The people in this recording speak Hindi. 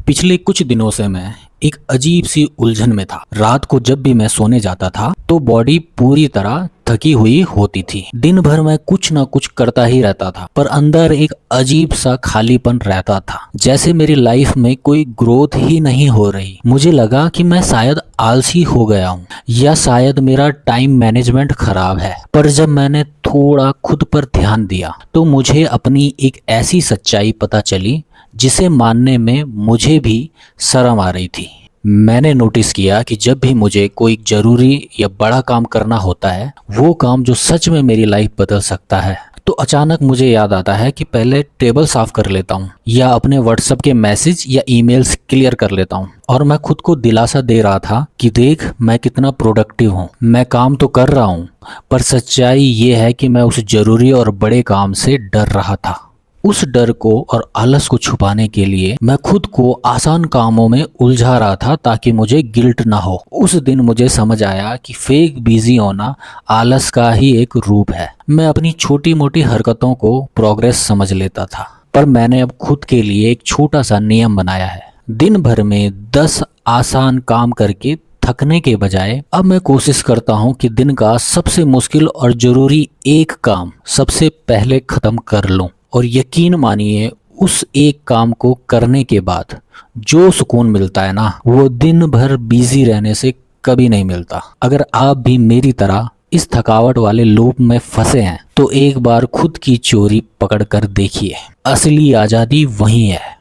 पिछले कुछ दिनों से मैं एक अजीब सी उलझन में था। रात को जब भी मैं सोने जाता था तो बॉडी पूरी तरह थकी हुई होती थी। दिन भर मैं कुछ ना कुछ करता ही रहता था, पर अंदर एक अजीब सा खालीपन रहता था, जैसे मेरी लाइफ में कोई ग्रोथ ही नहीं हो रही। मुझे लगा कि मैं शायद आलसी हो गया हूँ या शायद मेरा टाइम मैनेजमेंट खराब है। पर जब मैंने थोड़ा खुद पर ध्यान दिया तो मुझे अपनी एक ऐसी सच्चाई पता चली जिसे मानने में मुझे भी शर्म आ रही थी। मैंने नोटिस किया कि जब भी मुझे कोई जरूरी या बड़ा काम करना होता है, वो काम जो सच में मेरी लाइफ बदल सकता है, तो अचानक मुझे याद आता है कि पहले टेबल साफ कर लेता हूँ या अपने व्हाट्सएप के मैसेज या ईमेल्स क्लियर कर लेता हूँ। और मैं खुद को दिलासा दे रहा था कि देख, मैं कितना प्रोडक्टिव हूँ, मैं काम तो कर रहा हूँ। पर सच्चाई ये है कि मैं उस जरूरी और बड़े काम से डर रहा था। उस डर को और आलस को छुपाने के लिए मैं खुद को आसान कामों में उलझा रहा था ताकि मुझे गिल्ट ना हो। उस दिन मुझे समझ आया कि फेक बिजी होना आलस का ही एक रूप है। मैं अपनी छोटी मोटी हरकतों को प्रोग्रेस समझ लेता था, पर मैंने अब खुद के लिए एक छोटा सा नियम बनाया है। दिन भर में 10 आसान काम करके थकने के बजाय अब मैं कोशिश करता हूँ कि दिन का सबसे मुश्किल और जरूरी एक काम सबसे पहले खत्म कर लूँ। और यकीन मानिए, उस एक काम को करने के बाद जो सुकून मिलता है ना, वो दिन भर बिजी रहने से कभी नहीं मिलता। अगर आप भी मेरी तरह इस थकावट वाले लूप में फंसे हैं तो एक बार खुद की चोरी पकड़ कर देखिए। असली आजादी वही है